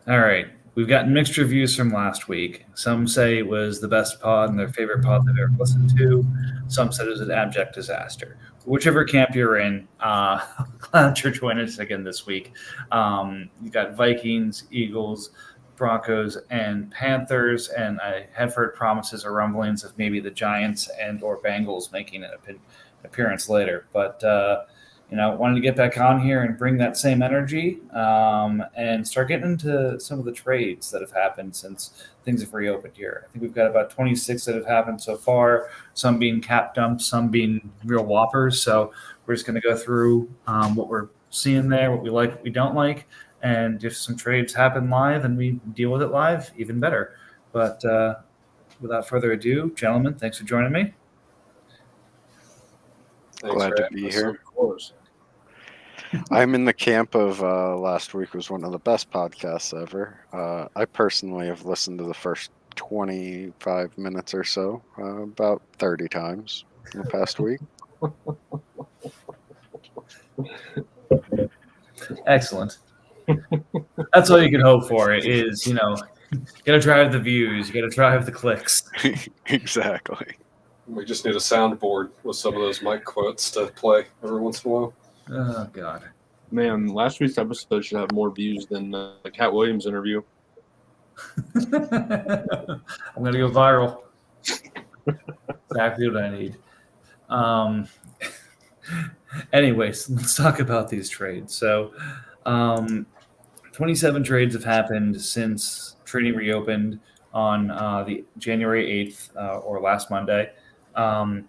All right. We've gotten mixed reviews from last week. Some say it was the best pod and their favorite pod they've ever listened to. Some said it was an abject disaster. Whichever camp you're in, glad you're joining us again this week. You got Vikings, Eagles, Broncos, and Panthers, and I have heard promises or rumblings of maybe the Giants and or Bengals making an appearance later. But wanted to get back on here and bring that same energy and start getting into some of the trades that have happened since things have reopened here. I think we've got about 26 that have happened so far, some being cap dumps, some being real whoppers. So we're just going to go through what we're seeing there, what we like, what we don't like. And if some trades happen live and we deal with it live, even better. But without further ado, gentlemen, thanks for joining me. Glad to be here. Of course. I'm in the camp of last week was one of the best podcasts ever. I personally have listened to the first 25 minutes or so about 30 times in the past week. Excellent. That's all you can hope for is, you got to drive the views. You got to drive the clicks. Exactly. We just need a soundboard with some of those mic quotes to play every once in a while. Oh, God. Man, last week's episode should have more views than the Cat Williams interview. I'm going to go viral. Exactly what I need. Anyways, let's talk about these trades. So 27 trades have happened since trading reopened on the January 8th or last Monday.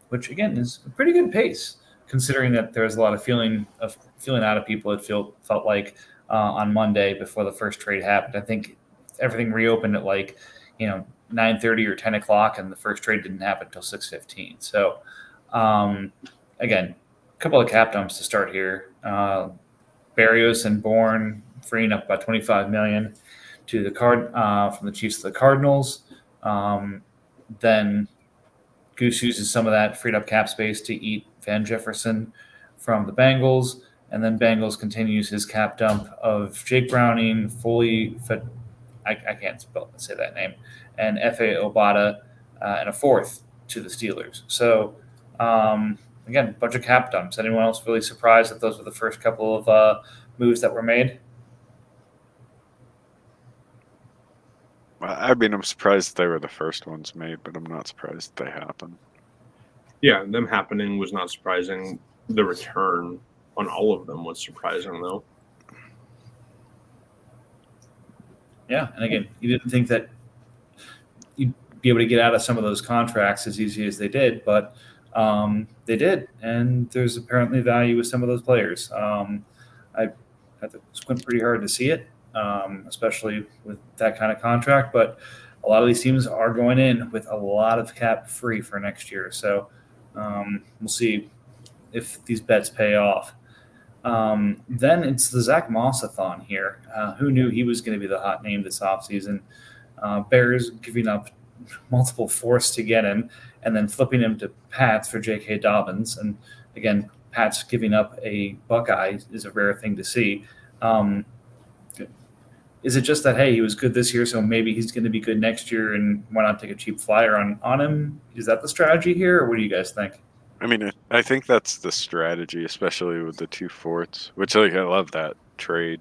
Which again is a pretty good pace, considering that there's a lot of feeling out of people. It felt like on Monday before the first trade happened. I think everything reopened at 9:30 or 10 o'clock, and the first trade didn't happen until 6:15. So again, a couple of cap dumps to start here. Berrios and Bourne freeing up about $25 million to the from the Chiefs to the Cardinals. Then Goose uses some of that freed up cap space to eat Van Jefferson from the Bengals, and then Bengals continues his cap dump of Jake Browning, I can't say that name, and F.A. Obata, and a fourth to the Steelers. So, again, a bunch of cap dumps. Anyone else really surprised that those were the first couple of moves that were made? I mean, I'm surprised they were the first ones made, but I'm not surprised they happened. Yeah, them happening was not surprising. The return on all of them was surprising, though. Yeah, and again, you didn't think that you'd be able to get out of some of those contracts as easy as they did, but they did, and there's apparently value with some of those players. I had to squint pretty hard to see it. Especially with that kind of contract. But a lot of these teams are going in with a lot of cap free for next year. So we'll see if these bets pay off. Then it's the Zach Moss-a-thon here. Who knew he was going to be the hot name this offseason? Bears giving up multiple fourths to get him and then flipping him to Pats for J.K. Dobbins. And again, Pats giving up a Buckeye is a rare thing to see. Is it just that, hey, he was good this year, so maybe he's going to be good next year, and why not take a cheap flyer on him? Is that the strategy here, or what do you guys think? I mean, I think that's the strategy, especially with the 2 fourths, which I love that trade.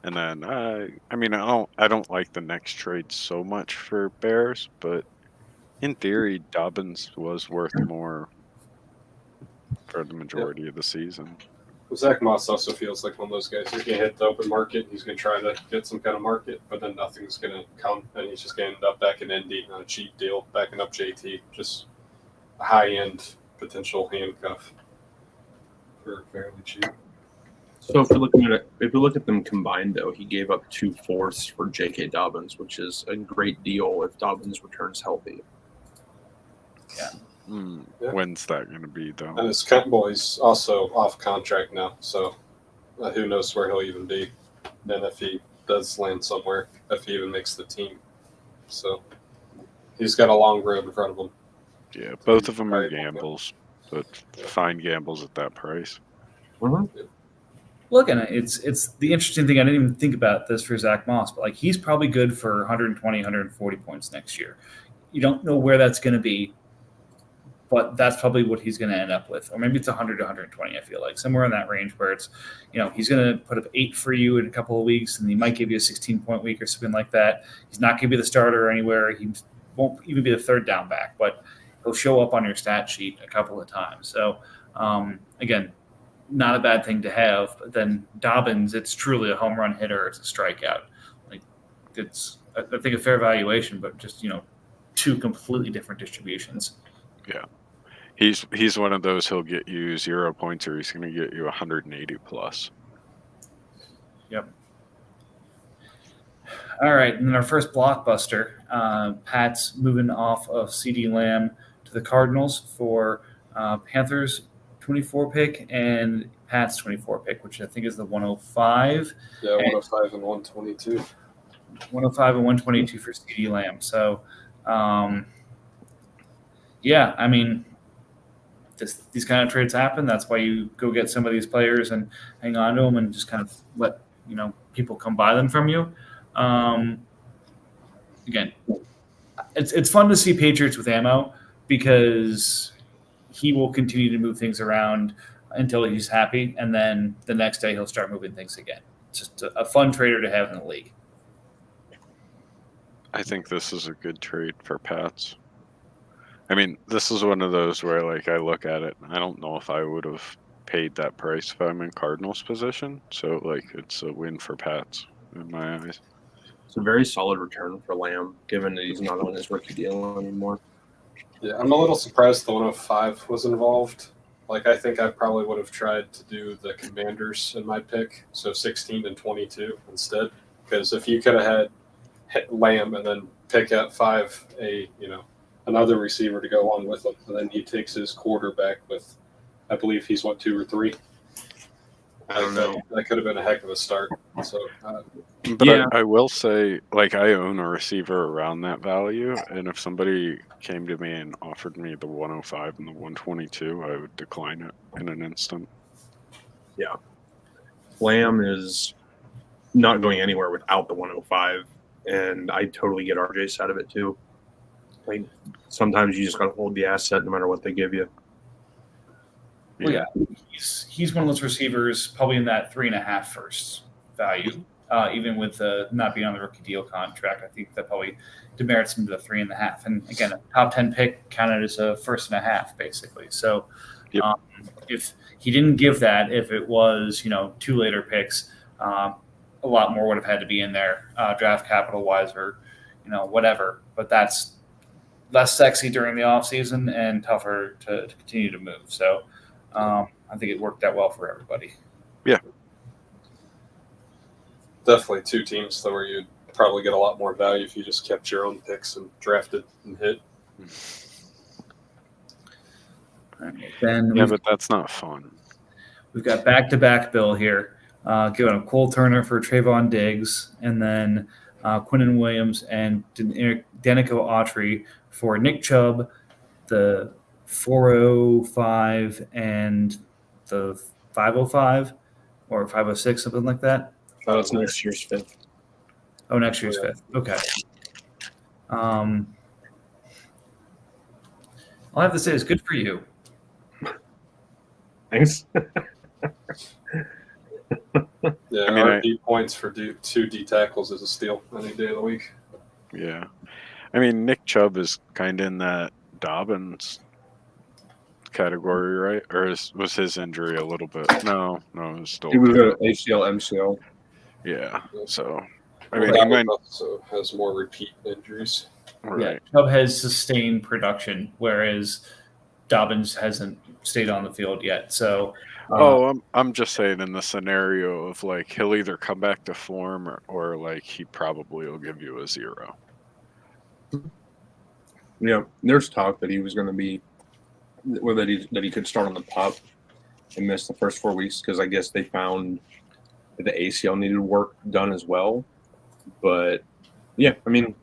And then, I don't like the next trade so much for Bears, but in theory, Dobbins was worth more for the majority of the season. Zach Moss also feels like one of those guys who's going to hit the open market. He's going to try to get some kind of market, but then nothing's going to come, and he's just going to end up back in Indy on a cheap deal, backing up JT, just a high-end potential handcuff for fairly cheap. So if you look at them combined, though, he gave up 2 fourths for J.K. Dobbins, which is a great deal if Dobbins returns healthy. Yeah. Yeah. When's that going to be, though? And his cut boy's also off contract now, so who knows where he'll even be. Then if he does land somewhere, if he even makes the team. So he's got a long road in front of him. Yeah, both of them are gambles, but fine gambles at that price. Mm-hmm. Look, and it's the interesting thing. I didn't even think about this for Zach Moss, but like he's probably good for 120, 140 points next year. You don't know where that's going to be, but that's probably what he's going to end up with, or maybe it's 100 to 120. I feel like somewhere in that range where it's, he's going to put up 8 for you in a couple of weeks, and he might give you a 16-point week or something like that. He's not going to be the starter anywhere. He won't even be the third down back, but he'll show up on your stat sheet a couple of times. So again, not a bad thing to have. But then Dobbins, it's truly a home run hitter. It's a strikeout. Like it's, I think, a fair valuation, but just 2 completely different distributions. Yeah. He's one of those, he'll get you 0 points or he's going to get you 180 plus. Yep. All right. And then our first blockbuster, Pat's moving off of CeeDee Lamb to the Cardinals for Panthers 24 pick and Pat's 24 pick, which I think is the 105. Yeah, 105 and 122. 105 and 122 for CeeDee Lamb. So, yeah, I mean, these kind of trades happen. That's why you go get some of these players and hang on to them and just kind of let people come buy them from you. Again, it's fun to see Patriots with ammo because he will continue to move things around until he's happy, and then the next day he'll start moving things again. It's just a fun trader to have in the league. I think this is a good trade for Pats. I mean, this is one of those where, like, I look at it, I don't know if I would have paid that price if I'm in Cardinals position. So, like, it's a win for Pats in my eyes. It's a very solid return for Lamb, given that he's not on his rookie deal anymore. Yeah, I'm a little surprised the 105 was involved. Like, I think I probably would have tried to do the Commanders in my pick, so 16 and 22 instead. Because if you could have had Lamb and then pick at 5 another receiver to go on with him, and then he takes his quarterback with, I believe he's 2 or 3. I don't know. That could have been a heck of a start. So, But Yeah. I will say, like, I own a receiver around that value, and if somebody came to me and offered me the 105 and the 122, I would decline it in an instant. Lamb is not going anywhere without the 105, and I totally get RJ's side of it too. Like, sometimes you just got to hold the asset no matter what they give you. Well, yeah, he's one of those receivers probably in that 3.5 first value. Even with not being on the rookie deal contract, I think that probably demerits him to the 3.5. And again, a top 10 pick counted as a 1.5 basically. So Yep. If he didn't give that, if it was 2 later picks, a lot more would have had to be in there, draft capital wise or whatever. But that's less sexy during the offseason and tougher to continue to move. So I think it worked out well for everybody. definitely 2 teams though where you'd probably get a lot more value if you just kept your own picks and drafted and hit. All right, then Yeah, but that's not fun. we've got back-to-back bill here. Giving up Cole Turner for Trayvon Diggs, and then Quinnen Williams and Denico Autry for Nick Chubb, the 405 and the 505 or 506, something like that. That's next year's 5th. Oh, next year's 5th. Okay. All I have to say is good for you. Thanks. Yeah, I mean, RP points for 2 D tackles is a steal any day of the week. Yeah. I mean, Nick Chubb is kind of in that Dobbins category, right? Or was his injury a little bit? No, it was still. It was an ACL, MCL. Yeah. So, I Well, mean, he that might. one also has more repeat injuries. Right. Yeah, Chubb has sustained production, whereas Dobbins hasn't stayed on the field yet. So, I'm just saying in the scenario of like he'll either come back to form or like he probably will give you a 0. Yeah, there's talk that he was going to be, or that he could start on the pup and miss the first 4 weeks because I guess they found that the ACL needed work done as well. But yeah, I mean,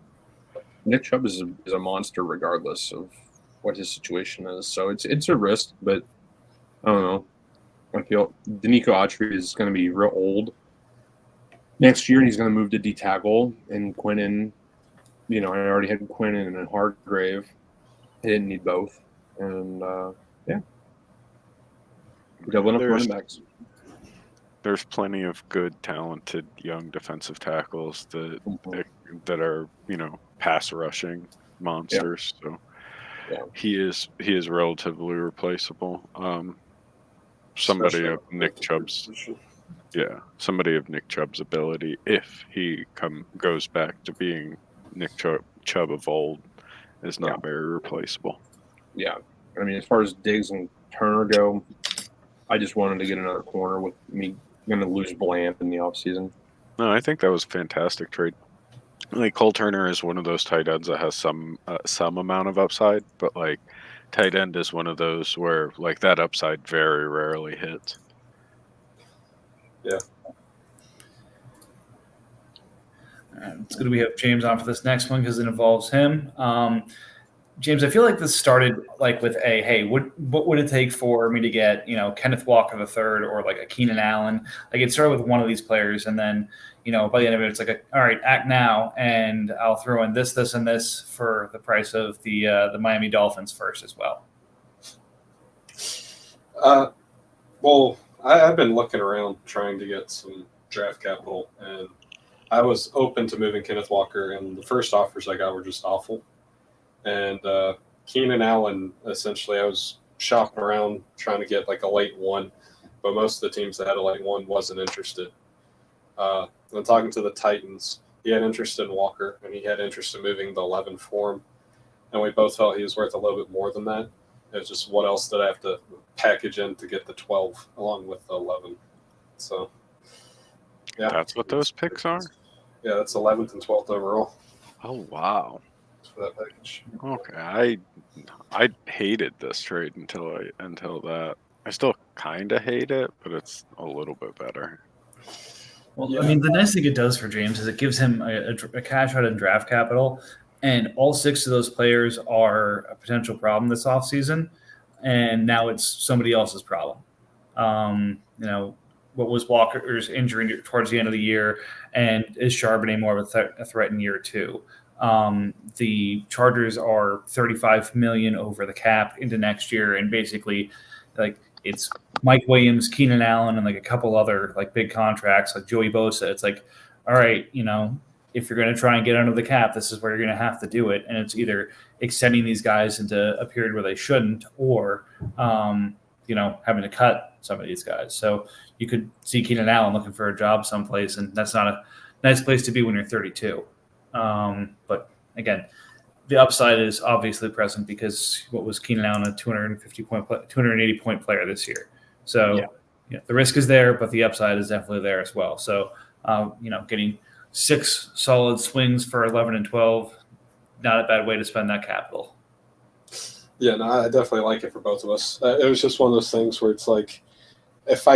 Nick Chubb is a monster regardless of what his situation is. So it's a risk, but I don't know. I feel Danico Autry is going to be real old next year, and he's going to move to D tackle. And Quinnen, I already had Quinnen and Hargrave. I didn't need both, and doubling up running backs. There's plenty of good, talented young defensive tackles that are pass rushing monsters. So he is relatively replaceable. Somebody of Nick Chubb's ability, if he goes back to being Nick Chubb of old, is not very replaceable. Yeah, I mean, as far as Diggs and Turner go, I just wanted to get another corner with me going to lose Bland in the offseason. No, I think that was a fantastic trade. Like Cole Turner is one of those tight ends that has some amount of upside, but like tight end is one of those where like that upside very rarely hits. Yeah. It's good we have James on for this next one because it involves him. James, I feel like this started like with what would it take for me to get, Kenneth Walker III or like a Keenan Allen? Like it started with one of these players, and then, by the end of it, it's like, all right, act now, and I'll throw in this, and this for the price of the Miami Dolphins first as well. Well, I've been looking around trying to get some draft capital, and I was open to moving Kenneth Walker, and the first offers I got were just awful. And Keenan Allen, essentially, I was shopping around trying to get like a late one, but most of the teams that had a late one wasn't interested. When talking to the Titans, he had interest in Walker, and he had interest in moving the 11 for him, and we both felt he was worth a little bit more than that. It was just what else did I have to package in to get the 12 along with the 11? So, yeah. That's what those picks are? Yeah, that's 11th and 12th overall. Oh, wow. For that package. Okay, I hated this trade until that. I still kind of hate it, but it's a little bit better. Well, I mean, the nice thing it does for James is it gives him a cash out in draft capital, and all 6 of those players are a potential problem this offseason, and now it's somebody else's problem. What was Walker's injury towards the end of the year, and is Charbonnet more of a threat in year 2? The Chargers are $35 million over the cap into next year, and basically, like it's Mike Williams, Keenan Allen, and like a couple other like big contracts like Joey Bosa. It's like, all right, if you're going to try and get under the cap, this is where you're going to have to do it, and it's either extending these guys into a period where they shouldn't, or having to cut some of these guys. So you could see Keenan Allen looking for a job someplace, and that's not a nice place to be when you're 32. But again, the upside is obviously present because what was Keenan Allen, a 280 point player this year. So the risk is there, but the upside is definitely there as well. So getting 6 solid swings for 11 and 12, not a bad way to spend that capital. Yeah, no, I definitely like it for both of us. It was just one of those things where it's like, if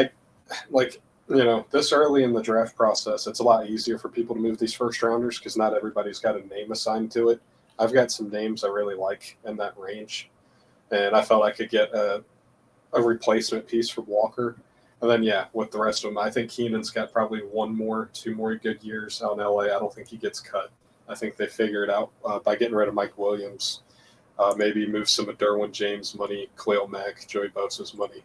this early in the draft process, it's a lot easier for people to move these first rounders because not everybody's got a name assigned to it. I've got some names I really like in that range, and I felt I could get a replacement piece for Walker. And then, with the rest of them, I think Keenan's got probably 2 more good years out in LA. I don't think he gets cut. I think they figure it out by getting rid of Mike Williams, maybe move some of Derwin James' money, Khalil Mack, Joey Bosa's money.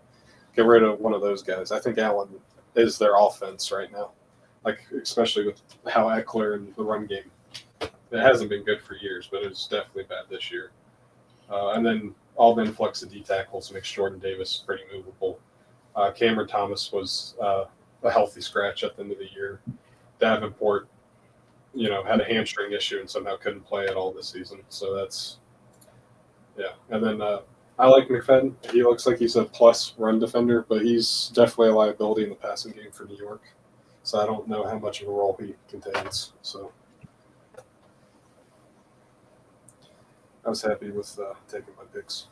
Get rid of one of those guys. I think Allen is their offense right now, like especially with how Eckler and the run game. It hasn't been good for years, but it's definitely bad this year. And then all the influx of D tackles makes Jordan Davis pretty movable. Cameron Thomas was a healthy scratch at the end of the year. Davenport, had a hamstring issue and somehow couldn't play at all this season. So that's, And then I like McFadden. He looks like he's a plus run defender, but he's definitely a liability in the passing game for New York. So I don't know how much of a role he contains. So I was happy with taking my picks.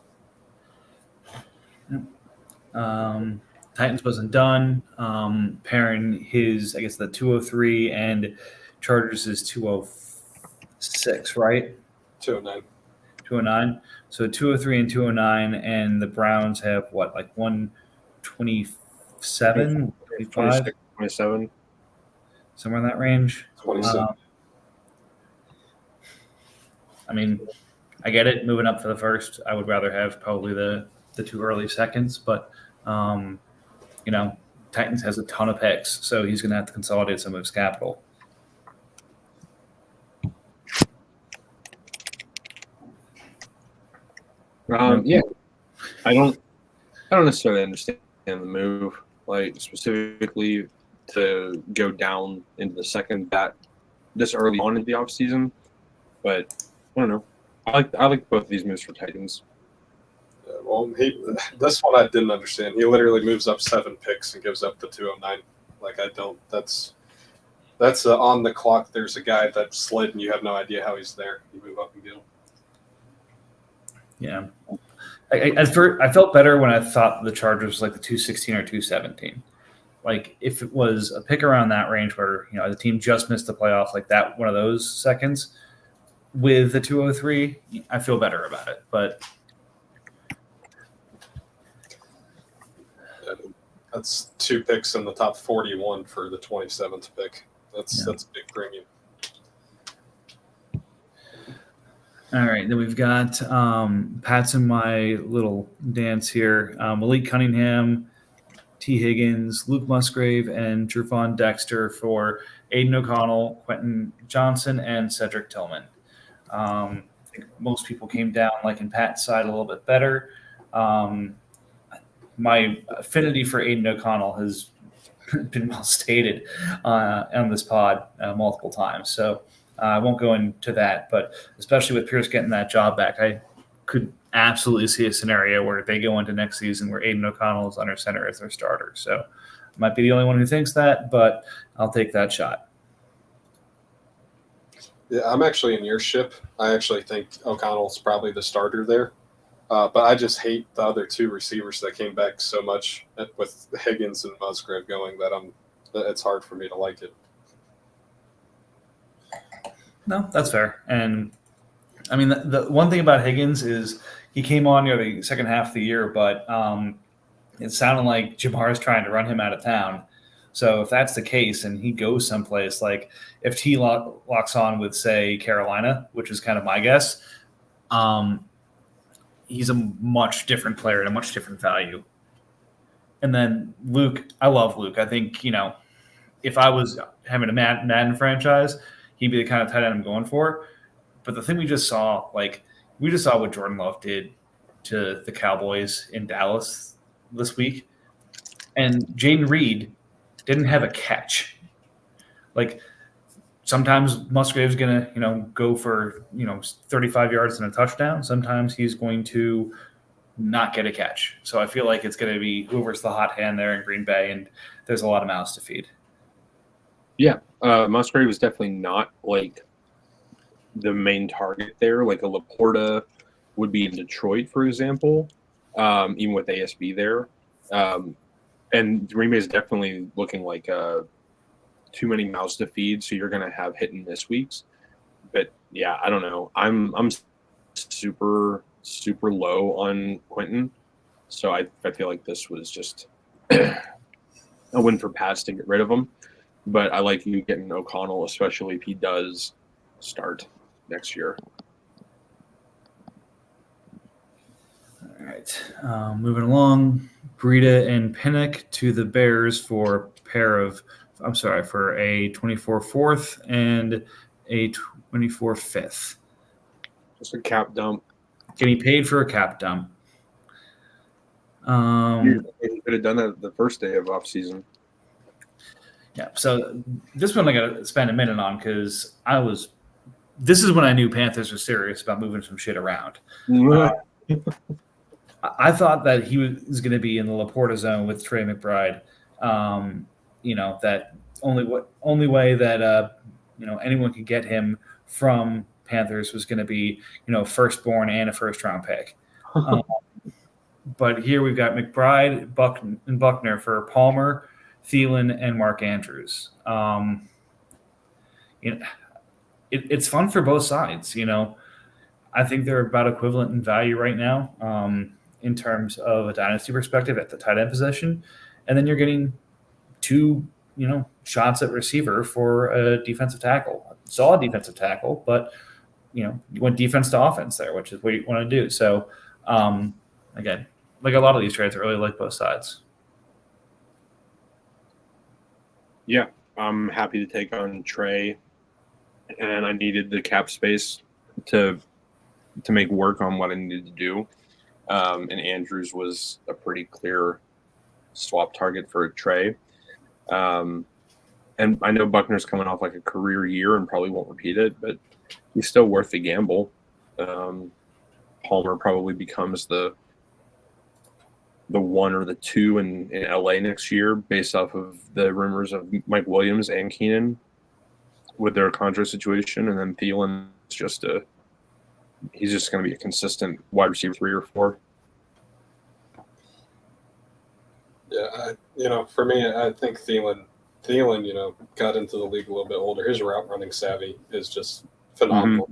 Titans wasn't done. Pairing his, I guess, the 203 and Chargers is 206, right? 209. 209. So 203 and 209, and the Browns have what, like 125 27, 25, 26, 27. somewhere in that range. 27. I mean, I get it. Moving up for the first, I would rather have probably the two early seconds, but you know, Titans has a ton of picks, so he's going to have to consolidate some of his capital. Yeah, I don't necessarily understand the move, like specifically to go down into the second that this early on in the offseason. But I don't know. I like both of these moves for Titans. Well, this one I didn't understand. He literally moves up 7 picks and gives up the 209. Like, I don't. That's on the clock. There's a guy that slid and you have no idea how he's there. You move up and get him. Yeah. I felt better when I thought the Chargers was like the 216 or 217. Like if it was a pick around that range where, you know, the team just missed the playoffs, like that, one of those seconds with the 203, I feel better about it. But That's 2 picks in the top 41 for the 27th pick. That's a big premium. all right, then we've got Pat's in my little dance here. Malik Cunningham, T. Higgins, Luke Musgrave, and Trufant Dexter for Aiden O'Connell, Quentin Johnson, and Cedric Tillman. I think most people came down liking Pat's side a little bit better. My affinity for Aiden O'Connell has been well stated on this pod multiple times. So I won't go into that, but especially with Pierce getting that job back, I could absolutely see a scenario where they go into next season where Aiden O'Connell is under center as their starter. So I might be the only one who thinks that, but I'll take that shot. Yeah, I'm actually in your ship. I actually think O'Connell's probably the starter there. But I just hate the other 2 receivers that came back so much with Higgins and Musgrave going that it's hard for me to like it. No, that's fair. And I mean, the one thing about Higgins is he came on near the second half of the year, but it sounded like Jamar is trying to run him out of town. So if that's the case and he goes someplace, like if T locks on with, say, Carolina, which is kind of my guess, he's a much different player and a much different value. And then Luke, I love Luke. I think, you know, if I was having a Madden franchise, he'd be the kind of tight end I'm going for. But the thing we just saw what Jordan Love did to the Cowboys in Dallas this week. And Jaden Reed didn't have a catch. Like sometimes Musgrave's going to, you know, go for, 35 yards and a touchdown. Sometimes he's going to not get a catch. So I feel like it's going to be whoever's the hot hand there in Green Bay, and there's a lot of mouths to feed. Yeah, Musgrave was definitely not like the main target there. Like a Laporta would be in Detroit, for example, even with ASB there. And Green Bay is definitely looking like too many mouths to feed, so you're going to have hit and miss weeks. But yeah, I don't know. I'm super low on Quentin, so I feel like this was just a win for Pats to get rid of him. But I like you getting O'Connell, especially if he does start next year. All right, moving along, Breida and Pinnock to the Bears for a 24 fourth and a 24 fifth. Just a cap dump. Getting paid for a cap dump. You could have done that the first day of offseason. Yeah, so this one I got to spend a minute on because this is when I knew Panthers were serious about moving some shit around. I thought that he was going to be in the Laporta zone with Trey McBride. That only way that anyone could get him from Panthers was going to be firstborn and a first round pick. But here we've got McBride, and Buckner for Palmer, Thielen, and Mark Andrews. It's fun for both sides. I think they're about equivalent in value right now in terms of a dynasty perspective at the tight end position. and then you're getting two, shots at receiver for a defensive tackle. Solid defensive tackle, but you went defense to offense there, which is what you want to do. So, again, like a lot of these trades, I really like both sides. Yeah, I'm happy to take on Trey, and I needed the cap space to make work on what I needed to do. And Andrews was a pretty clear swap target for Trey. And I know Buckner's coming off like a career year and probably won't repeat it, but he's still worth the gamble. Palmer probably becomes the one or the two in LA next year based off of the rumors of Mike Williams and Keenan with their contract situation. And then Thielen is he's just going to be a consistent wide receiver 3 or 4. Yeah, for me, I think Thielen, got into the league a little bit older. His route running savvy is just phenomenal.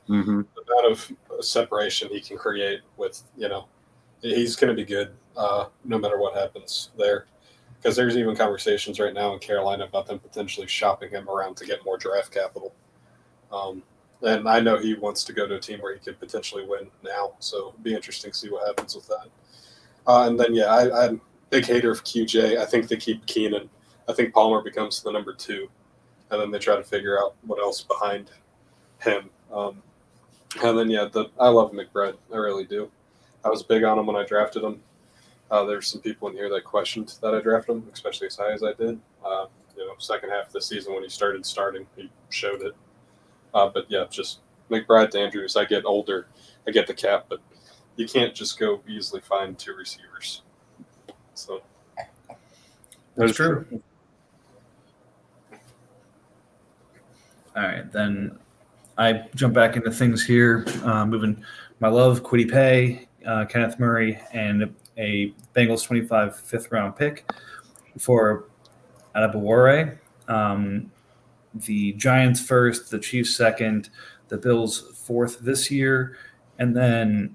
Mm-hmm. The amount of separation he can create with, he's going to be good no matter what happens there. Because there's even conversations right now in Carolina about them potentially shopping him around to get more draft capital. And I know he wants to go to a team where he could potentially win now. So it'd be interesting to see what happens with that. And then, I'm a big hater of QJ. I think they keep Keenan. I think Palmer becomes the number 2. And then they try to figure out what else behind him. And then, I love McBride. I really do. I was big on him when I drafted him. There's some people in here that questioned that I drafted him, especially as high as I did. Second half of the season when he started starting, he showed it. But just McBride to Andrews. I get older, I get the cap, but you can't just go easily find 2 receivers. So That's true. All right, then I jump back into things here, moving my love, Kwity Paye, Kenneth Murray, and a Bengals 25 fifth-round pick for Adebawore. The Giants first, the Chiefs second, the Bills fourth this year, and then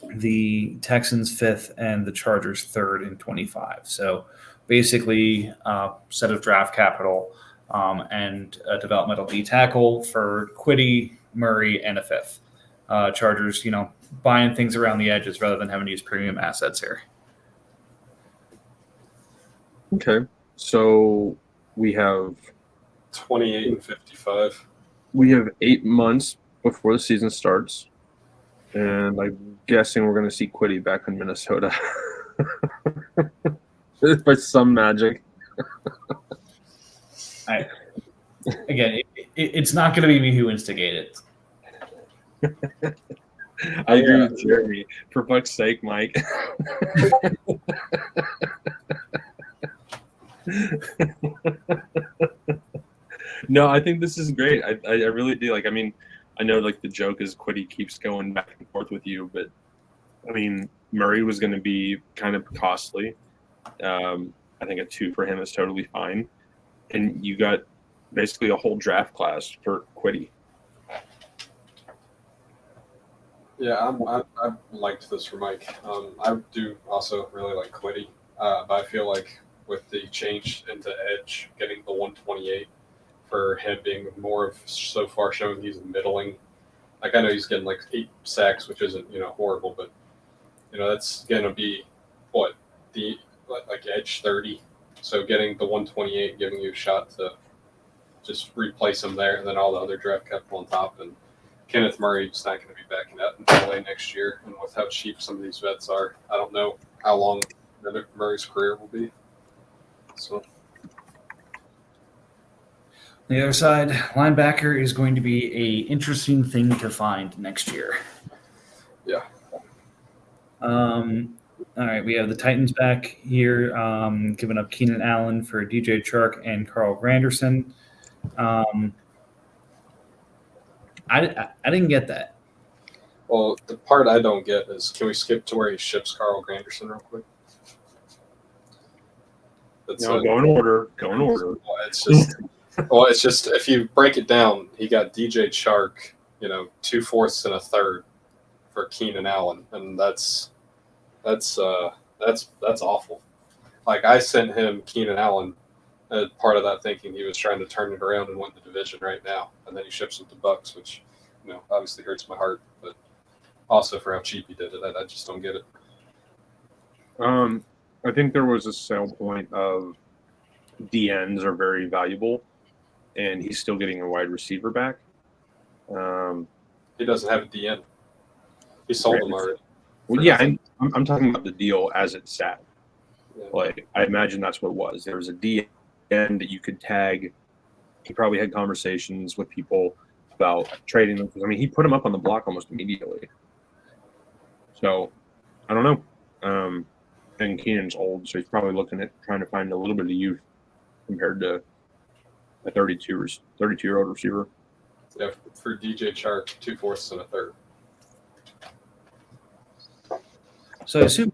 the Texans fifth and the Chargers third in 25. So basically a set of draft capital and a developmental D tackle for Kwity, Murray, and a fifth. Chargers, buying things around the edges rather than having to use premium assets here. Okay, so we have 28 and 55. We have 8 months before the season starts, and I'm guessing we're going to see Kwity back in Minnesota by some magic. Again, it's not going to be me who instigated it. I agree with Jeremy. For fuck's sake, Mike. No, I think this is great. I really do. I know the joke is Kwity keeps going back and forth with you, but Murray was going to be kind of costly. I think a 2 for him is totally fine. And you got basically a whole draft class for Kwity. Yeah, I liked this for Mike. I do also really like Kwity, but I feel like with the change into edge, getting the 128 for him being more of so far showing he's middling. I know he's getting 8 sacks, which isn't horrible, but that's gonna be the edge 30. So getting the 128, giving you a shot to just replace him there, and then all the other draft capital on top. And Kenneth Murray's not going to be back in LA next year, and with how cheap some of these vets are, I don't know how long Murray's career will be. So. The other side, linebacker is going to be a interesting thing to find next year. Yeah. All right, we have the Titans back here, giving up Keenan Allen for DJ Chark and Carl Granderson. I didn't get that. Well, the part I don't get is, can we skip to where he ships Carl Granderson real quick? Go in order. Go in order. It's just if you break it down, he got DJ Chark, 2 fourths and a third for Keenan Allen, and that's awful. like I sent him Keenan Allen as part of that, thinking he was trying to turn it around and win the division right now, and then he ships with the Bucks, which obviously hurts my heart, but also for how cheap he did it, I just don't get it. I think there was a sell point of DNs are very valuable, and he's still getting a wide receiver back. He doesn't have a DN. He sold him already. Well, yeah, I'm talking about the deal as it sat. Yeah. Like, I imagine that's what it was. There was a DN that you could tag. He probably had conversations with people about trading them. I mean, he put him up on the block almost immediately. So, I don't know. And Keenan's old, so he's probably looking at trying to find a little bit of youth compared to a 32-year-old receiver. Yeah, for DJ Chark, 2/4 and a third. So I assume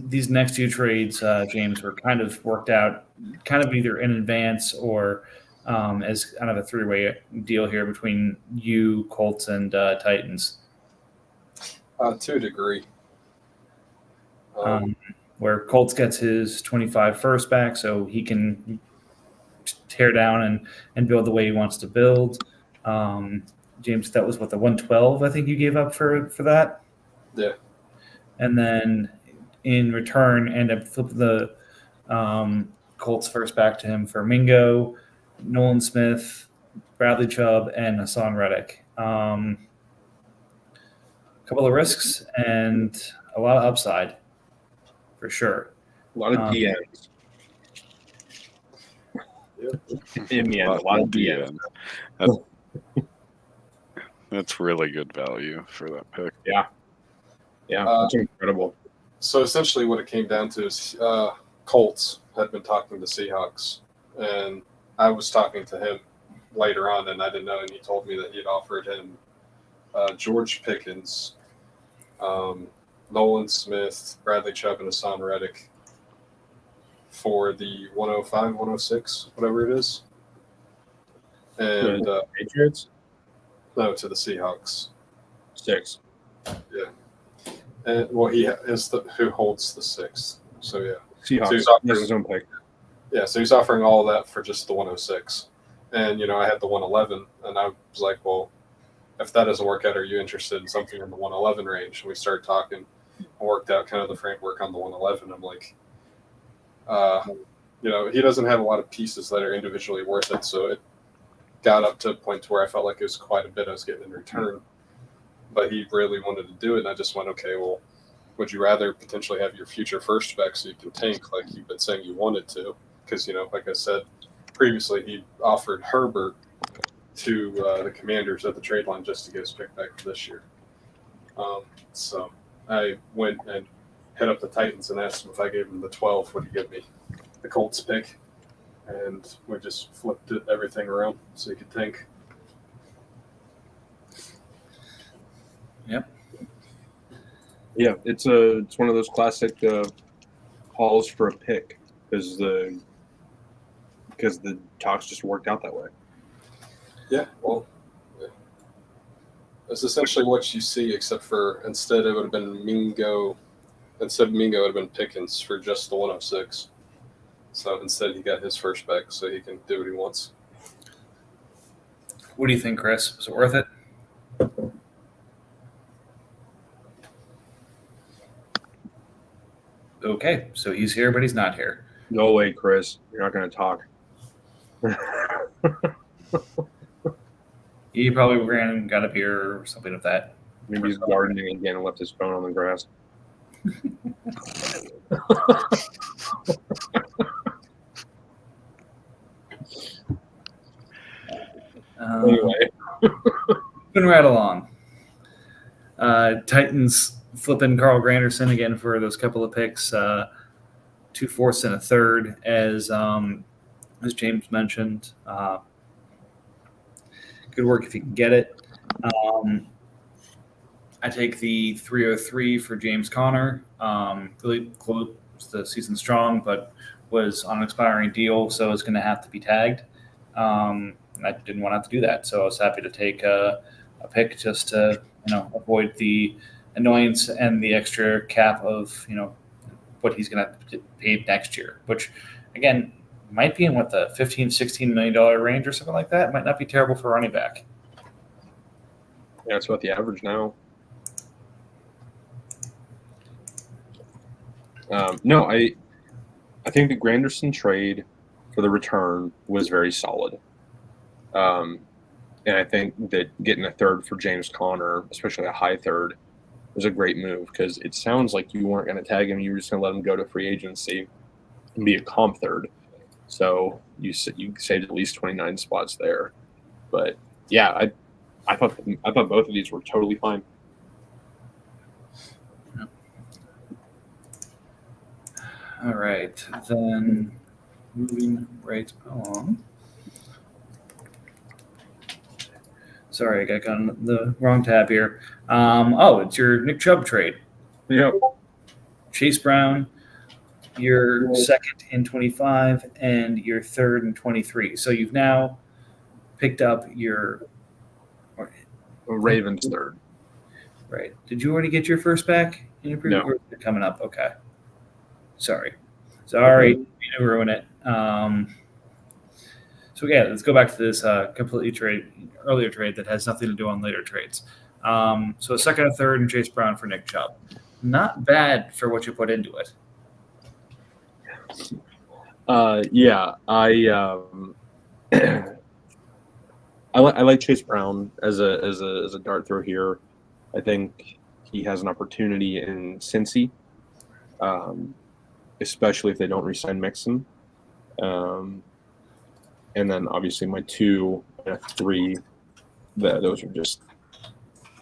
these next two trades, James, were kind of worked out, kind of either in advance or as kind of a three-way deal here between you, Colts, and Titans. To a degree. Where Colts gets his 25 first back, so he can tear down and build the way he wants to build. James, that was what, the 112 I think you gave up for that? Yeah. And then in return, end up flipping the Colts first back to him for Mingo, Nolan Smith, Bradley Chubb, and Hassan Reddick. A couple of risks and a lot of upside, for sure. A lot of DNs. Yep. In the end, a lot of DNs. That's really good value for that pick. Yeah, that's incredible. So essentially what it came down to is Colts had been talking to Seahawks, and I was talking to him later on, and I didn't know, and he told me that he had offered him George Pickens, Nolan Smith, Bradley Chubb, and Hassan Reddick for the 105, 106, whatever it is. And Patriots? no, to the Seahawks. 6. And well, he is who holds the 6th. So yeah. Seahawks. So he's offering- That's his own pick. Yeah, so he's offering all of that for just the 106. And, I had the 111, and I was like, well, if that doesn't work out, are you interested in something in the 111 range? And we started talking and worked out kind of the framework on the 111. I'm like, he doesn't have a lot of pieces that are individually worth it. So it got up to a point where I felt like it was quite a bit I was getting in return. But he really wanted to do it, and I just went, okay, well, would you rather potentially have your future first back so you can tank like you've been saying you wanted to? Because, like I said previously, he offered Herbert to the Commanders at the trade line just to get his pick back for this year. So I went and hit up the Titans and asked him if I gave him the 12, would he give me the Colts pick? And we just flipped everything around so he could tank. Yep. Yeah, it's one of those classic calls for a pick because the talks just worked out that way. Yeah, well, that's essentially what you see, except for instead it would have been Mingo. Instead of Mingo, it would have been Pickens for just the 106. So instead, he got his first back, so he can do what he wants. What do you think, Chris? Was it worth it? Okay, so he's here, but he's not here. No way, Chris. You're not going to talk. He probably ran and got a beer or something like that. Maybe he's gardening again and left his phone on the grass. Anyway. Moving right along. Titans flipping Carl Granderson again for those couple of picks, 2/4 and a third, as James mentioned. Good work if you can get it. I take the 303 for James Conner. Really close the season strong, but was on an expiring deal, so it's going to have to be tagged. And I didn't want to have to do that, so I was happy to take a pick just to avoid the annoyance and the extra cap of what he's going to have to pay next year, which again might be in what the $15-16 million range or something like that. It might not be terrible for a running back. Yeah, it's about the average now. No, I think the Granderson trade for the return was very solid. And I think that getting a third for James Conner, especially a high third, was a great move because it sounds like you weren't going to tag him. You were just going to let him go to free agency and be a comp third. So you saved at least 29 spots there. But yeah, I thought both of these were totally fine. All right, then moving right along. Sorry, I got on the wrong tab here. It's your Nick Chubb trade. Yep. Chase Brown, your second in 25 and your third in 23. So you've now picked up your Ravens third. right. Did you already get your first back in your previous? No. Or is it coming up? Okay. Sorry, didn't ruin it. So yeah, let's go back to this completely earlier trade that has nothing to do on later trades. So a second and third and Chase Brown for Nick Chubb. Not bad for what you put into it. Yeah, I like Chase Brown as a dart throw here. I think he has an opportunity in Cincy, especially if they don't re-sign Mixon. And then obviously my 2 and 3, those are just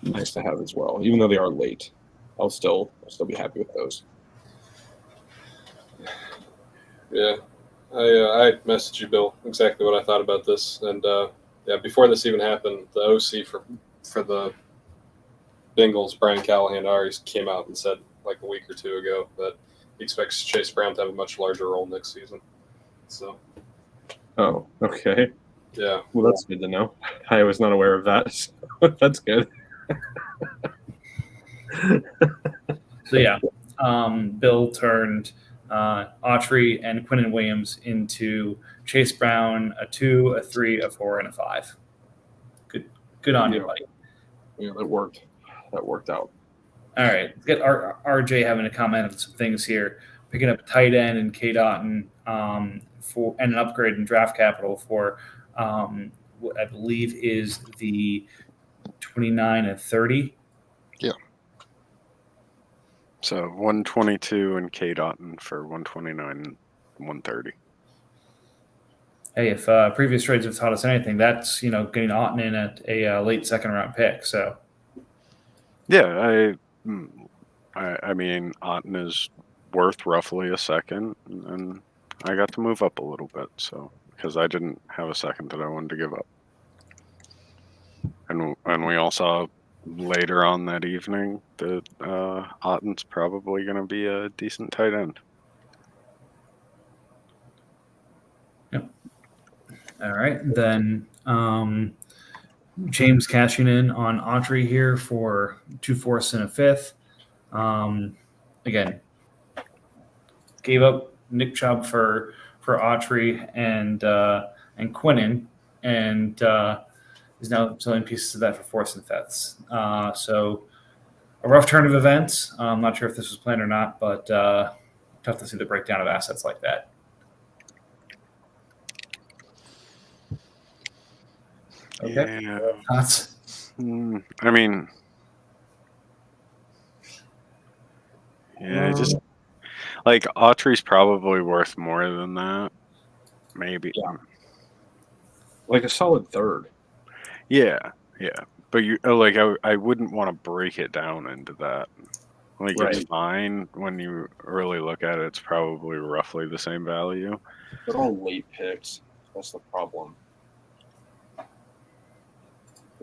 nice to have as well. Even though they are late, I'll still be happy with those. Yeah, I messaged you, Bill, exactly what I thought about this, and before this even happened, the OC for the Bengals, Brian Callahan, already came out and said like a week or two ago that he expects Chase Brown to have a much larger role next season. So. Oh, okay. Yeah. Well, that's good to know. I was not aware of that. So that's good. So yeah, Bill turned Autry and Quinnen Williams into Chase Brown, a 2, a 3, a 4, and a 5. Good on you, buddy. Yeah, that worked. That worked out. All right, let's get RJ having a comment on some things here. Picking up a tight end and K. Dotton for and an upgrade in draft capital for what I believe is the 29 and 30. Yeah. So 122 and K. Dotton for 129 and 130. Hey, if previous trades have taught us anything, that's getting Otton in at a late second round pick. So yeah, I mean Otton is worth roughly a second, and I got to move up a little bit, so because I didn't have a second that I wanted to give up, and we all saw later on that evening that Otton's probably going to be a decent tight end. Yep. All right, then James cashing in on Autry here for 2 fourths and a fifth. Again, gave up Nick Chubb for Autry and Quinnen, and is now selling pieces of that for fourths and fifths. So a rough turn of events. I'm not sure if this was planned or not, but tough to see the breakdown of assets like that. Okay. Yeah. Thoughts? I mean, yeah, just like Autry's probably worth more than that. Maybe. Yeah. Like a solid third. Yeah. But I wouldn't want to break it down into that. Like Right. It's fine when you really look at it. It's probably roughly the same value. They're all late picks. That's the problem.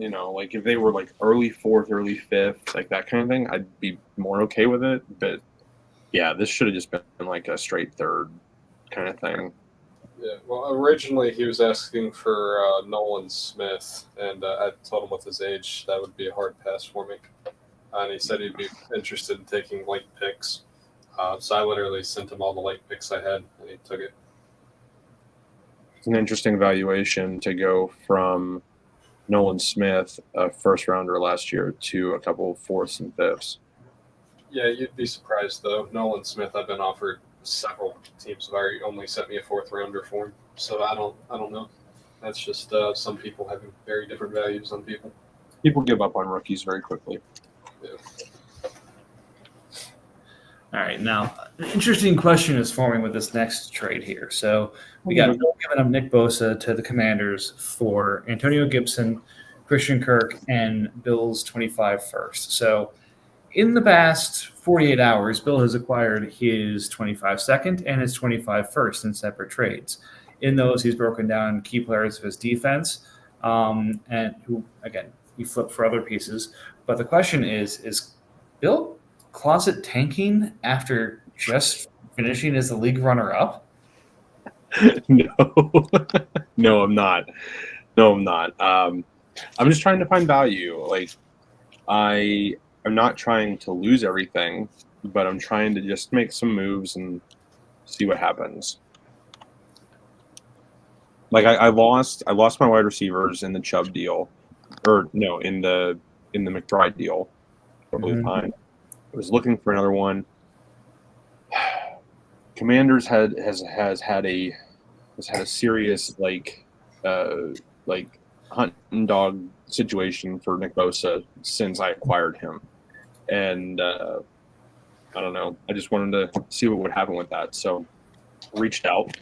Like if they were like early fourth, early fifth, like that kind of thing, I'd be more okay with it. But yeah, this should have just been like a straight third kind of thing. Yeah, well, originally he was asking for Nolan Smith, and I told him with his age that would be a hard pass for me. And he said he'd be interested in taking late picks. So I literally sent him all the late picks I had, and he took it. It's an interesting valuation to go from Nolan Smith, a first rounder last year, to a couple of fourths and fifths. Yeah, you'd be surprised though. Nolan Smith, I've been offered several teams have already only sent me a fourth rounder for him. So I don't know. That's just some people having very different values on people. People give up on rookies very quickly. Yeah. All right, now an interesting question is forming with this next trade here. So we got Bill giving up Nick Bosa to the Commanders for Antonio Gibson, Christian Kirk, and Bill's 25 first. So in the past 48 hours, Bill has acquired his 25 second and his 25 first in separate trades. In those, he's broken down key players of his defense, and who, again, he flipped for other pieces. But the question is Bill closet tanking after just finishing as the league runner-up? No, no, I'm not. No, I'm not. I'm just trying to find value. Like, I'm not trying to lose everything, but I'm trying to just make some moves and see what happens. Like I lost my wide receivers in the Chubb deal, or no, in the McBride deal. Totally fine. I was looking for another one. Commanders has had a serious like hunt and dog situation for Nick Bosa since I acquired him, and I don't know. I just wanted to see what would happen with that, so I reached out.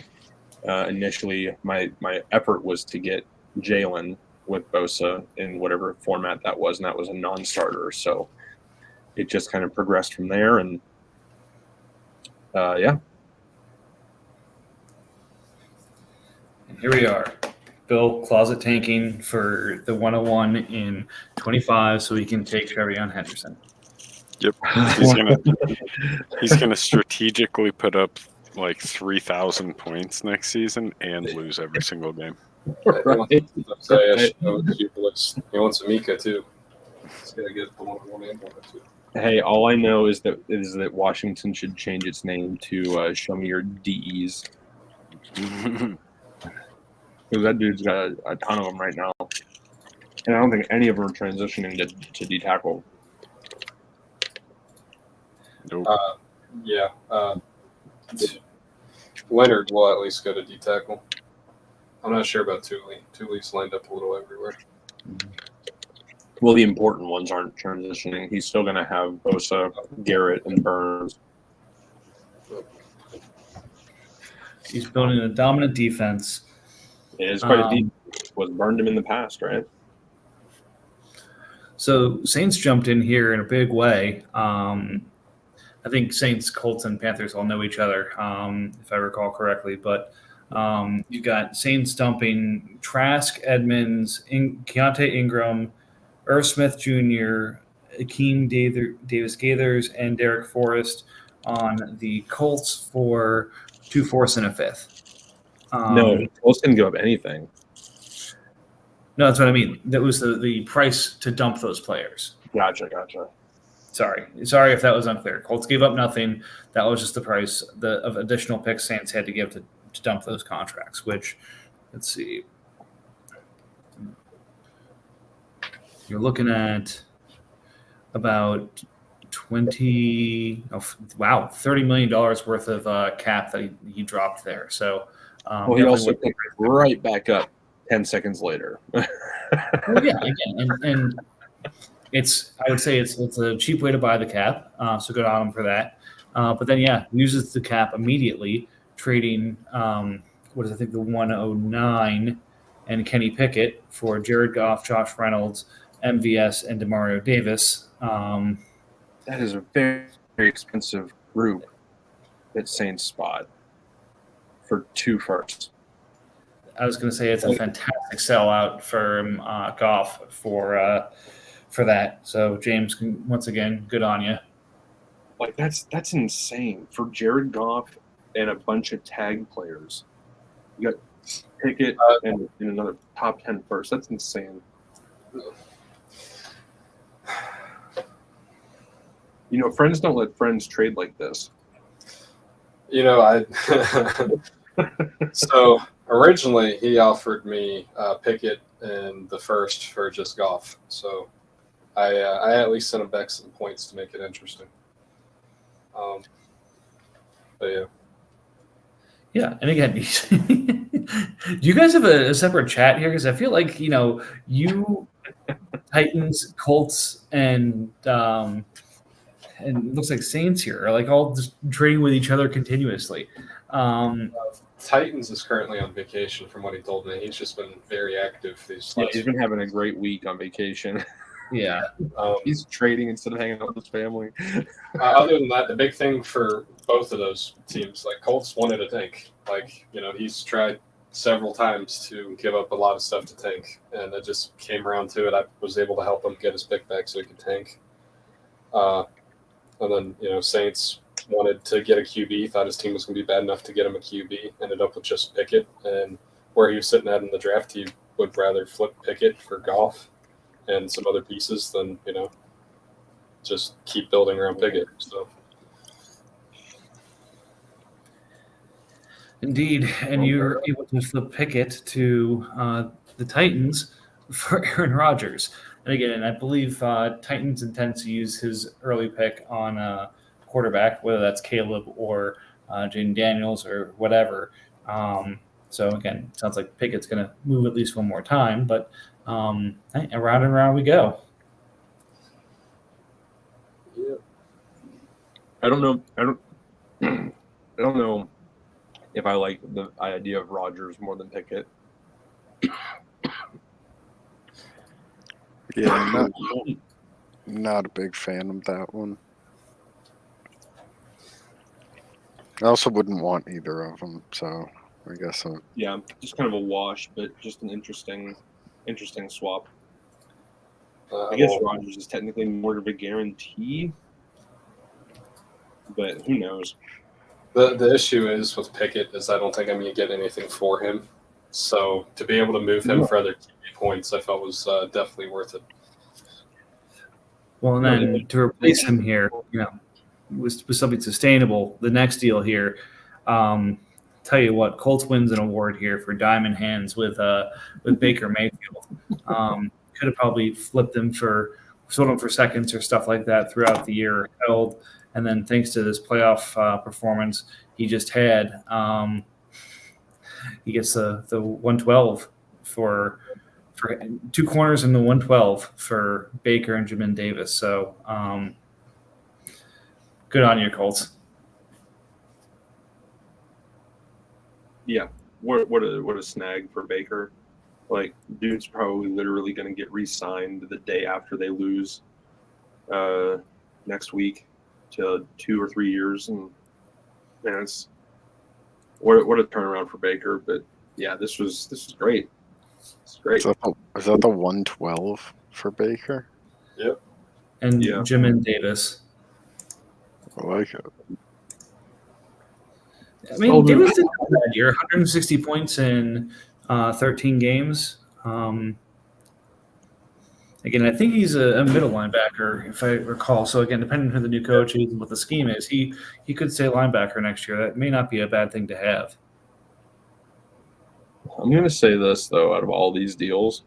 Initially, my effort was to get Jalen with Bosa in whatever format that was, and that was a non-starter. So it just kind of progressed from there, and yeah. And here we are. Bill closet tanking for the 101 in 25 so he can take Trevion Henderson. Yep. He's gonna strategically put up like 3,000 points next season and lose every single game. Right. He wants Amika too. He's got to get the 101 and 102. Hey, all I know is that Washington should change its name to Show Me Your DEs. Because that dude's got a ton of them right now. And I don't think any of them are transitioning to D tackle. Nope. Yeah. Leonard will at least go to D tackle. I'm not sure about Thule. Thule's lined up a little everywhere. Well, the important ones aren't transitioning. He's still going to have Bosa, Garrett, and Burns. He's building a dominant defense. It is quite a deep. Was burned him in the past, right? So Saints jumped in here in a big way. I think Saints, Colts, and Panthers all know each other, if I recall correctly. But you got Saints dumping Trask, Edmonds, Keontae Ingram, Irv Smith Jr., Akeem Davis-Gaithers, and Derek Forrest on the Colts for 2 fourths and a fifth. No, Colts didn't give up anything. No, that's what I mean. That was the price to dump those players. Gotcha. Sorry if that was unclear. Colts gave up nothing. That was just the price of additional picks Saints had to give to dump those contracts, which, let's see. You're looking at about $30 million worth of cap that he dropped there. So, well, he also picked right back up 10 seconds later. Well, yeah, again, and I would say it's a cheap way to buy the cap. So good on him for that. But then, yeah, uses the cap immediately, trading the 109 and Kenny Pickett for Jared Goff, Josh Reynolds, MVS, and Demario Davis. That is a very, very expensive group that Saints spot for 2 firsts. I was going to say it's a fantastic sellout for Goff for that. So James, once again, good on you. Like that's insane for Jared Goff and a bunch of tag players. You got Pickett and another top 10 first. That's insane. You know, friends don't let friends trade like this. You know, I so originally he offered me Pickett in the first for just golf. So I at least sent him back some points to make it interesting. But yeah, Yeah, and again, do you guys have a separate chat here? Because I feel like you Titans, Colts, and it looks like Saints here are like all just trading with each other continuously. Titans is currently on vacation, from what he told me. He's just been very active these Yeah, last. he's been having a great week on vacation. Yeah, He's trading instead of hanging out with his family. Other than that, the big thing for both of those teams, like Colts wanted a tank. Like, he's tried several times to give up a lot of stuff to tank, and it just came around to it. I was able to help him get his pick back so he could tank. And then, Saints wanted to get a QB, thought his team was going to be bad enough to get him a QB, ended up with just Pickett. And where he was sitting at in the draft, he would rather flip Pickett for golf and some other pieces than, just keep building around Pickett. So indeed. And you were able to flip Pickett to the Titans for Aaron Rodgers. And again, I believe Titans intend to use his early pick on quarterback, whether that's Caleb or Jaden Daniels or whatever. So again, it sounds like Pickett's going to move at least one more time, but hey, around and around we go. yeah. I don't know. I don't know if I like the idea of Rodgers more than Pickett. Yeah, I'm not a big fan of that one. I also wouldn't want either of them, so I guess Yeah, just kind of a wash, but just an interesting swap. I guess Rodgers is technically more of a guarantee, but who knows? The issue is with Pickett is I don't think I'm going to get anything for him. So to be able to move him for other QB points, I felt was definitely worth it. Well, and then to replace him here, with something sustainable, the next deal here, tell you what, Colts wins an award here for diamond hands with Baker Mayfield. Could have probably flipped him sold him for seconds or stuff like that throughout the year held. And then thanks to this playoff performance he just had, he gets the 112 for two corners in the 112 for Baker and Jamin Davis. So good on you, Colts. Yeah, what a snag for Baker. Like, dude's probably literally going to get re-signed the day after they lose next week to 2 or 3 years, and man, it's what a turnaround for Baker. But yeah, this was great. It's great. is that the 112 for Baker? Yep. And Yeah. Jamin Davis. I like it. I mean, Davis did have a bad year, 160 points in 13 games. Again, I think he's a middle linebacker, if I recall. So again, depending on who the new coach is and what the scheme is, he could stay linebacker next year. That may not be a bad thing to have. I'm going to say this, though, out of all these deals,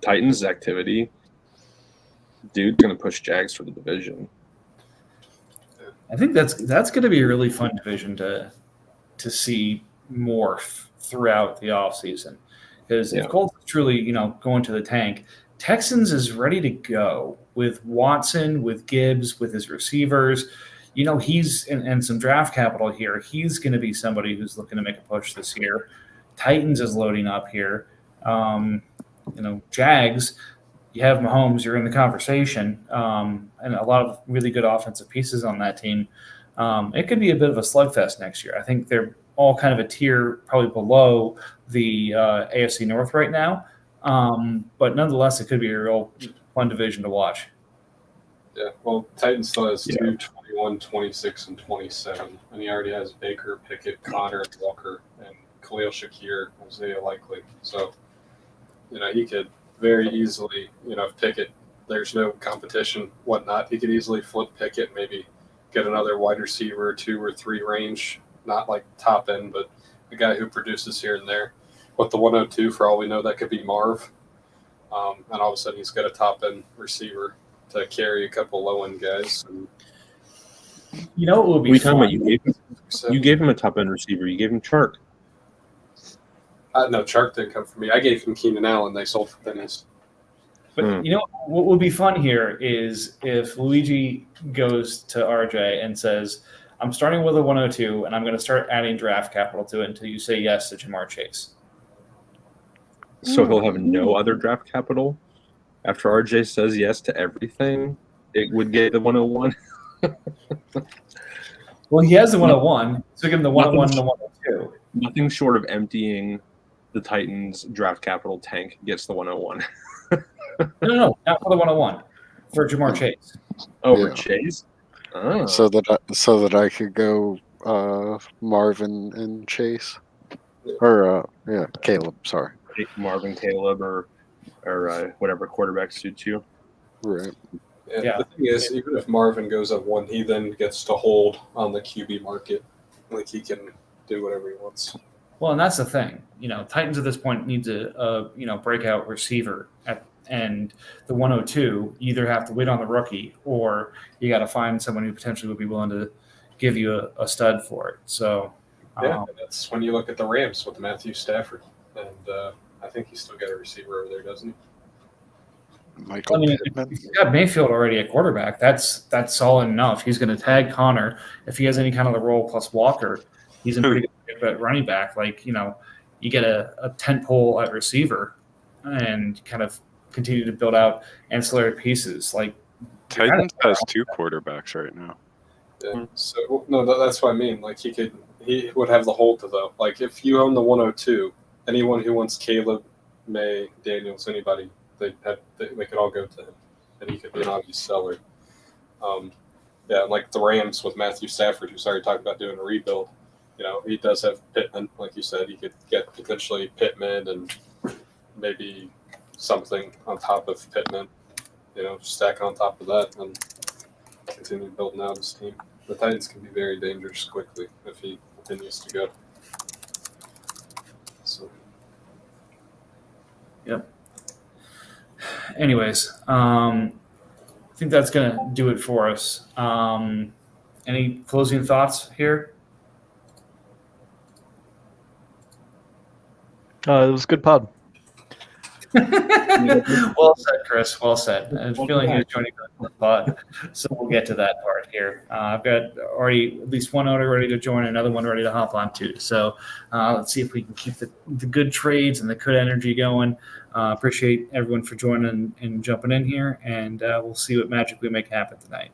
Titans activity, dude's going to push Jags for the division. I think that's going to be a really fun division to see morph throughout the offseason. Because if Colts is truly, going to the tank, Texans is ready to go with Watson, with Gibbs, with his receivers. He's and some draft capital here. He's going to be somebody who's looking to make a push this year. Titans is loading up here. Jags, you have Mahomes, you're in the conversation, and a lot of really good offensive pieces on that team. It could be a bit of a slugfest next year. I think they're all kind of a tier probably below the AFC North right now. But nonetheless, it could be a real fun division to watch. Yeah, well, Titans still has 2, 21, 26, and 27. And he already has Baker, Pickett, Connor, Walker, and Khalil Shakir, Isaiah Likely. So, he could very easily, if Pickett, there's no competition, whatnot, he could easily flip Pickett, maybe get another wide receiver, 2 or 3 range, not like top end, but a guy who produces here and there. With the 102, for all we know, that could be Marv. And all of a sudden, he's got a top end receiver to carry a couple low end guys. And You know, it would be What are you talking fun. about? You gave him a top end receiver. You gave him Chark. No, Chark didn't come for me. I gave him Keenan Allen. They sold for pennies. But you know what would be fun here is if Luigi goes to RJ and says, I'm starting with a 102 and I'm going to start adding draft capital to it until you say yes to Jamar Chase. So he'll have no other draft capital after RJ says yes to everything. It would get the 101. Well, he has the 101, so give him the 101 and the 102. Nothing short of emptying the Titans draft capital tank gets the 101. No, not for the 101. For Jamar Chase. Over Yeah. Chase? Oh. So that I could go Marvin and Chase, or Caleb. Sorry. Marvin, Caleb, or whatever quarterback suits you. Right. And Yeah. the thing is, even if Marvin goes at 1, he then gets to hold on the QB market. Like, he can do whatever he wants. Well, and that's the thing. You know, Titans at this point needs a breakout receiver and the 102, you either have to wait on the rookie or you got to find someone who potentially would be willing to give you a stud for it. So, Yeah, and that's when you look at the Rams with Matthew Stafford. And I think he's still got a receiver over there, doesn't he? Michael I mean, Pittman. if you've got Mayfield already at quarterback, that's solid enough. He's going to tag Connor. If he has any kind of the role plus Walker, he's in pretty good shape at running back. Like, you know, you get a tent pole at receiver and kind of continue to build out ancillary pieces. Like, Titans has 2 quarterbacks right now. Yeah. So no, that's what I mean. Like, he would have the hold to though. Like, if you own the 102, anyone who wants Caleb, May, Daniels, anybody, they could all go to him, and he could be an obvious seller. Yeah, like the Rams with Matthew Stafford, who's already talked about doing a rebuild. You know, he does have Pittman, like you said. He could get potentially Pittman and maybe something on top of Pittman. You know, stack on top of that and continue building out his team. The Titans can be very dangerous quickly if he continues to go. So, anyways, I think that's going to do it for us. Any closing thoughts here? It was a good pod. Well said, Chris. Well said. I have a feeling he's joining the pod, so we'll get to that part here. I've got already at least one owner ready to join, another one ready to hop on too. So let's see if we can keep the good trades and the good energy going. Appreciate everyone for joining and jumping in here, and we'll see what magic we make happen tonight.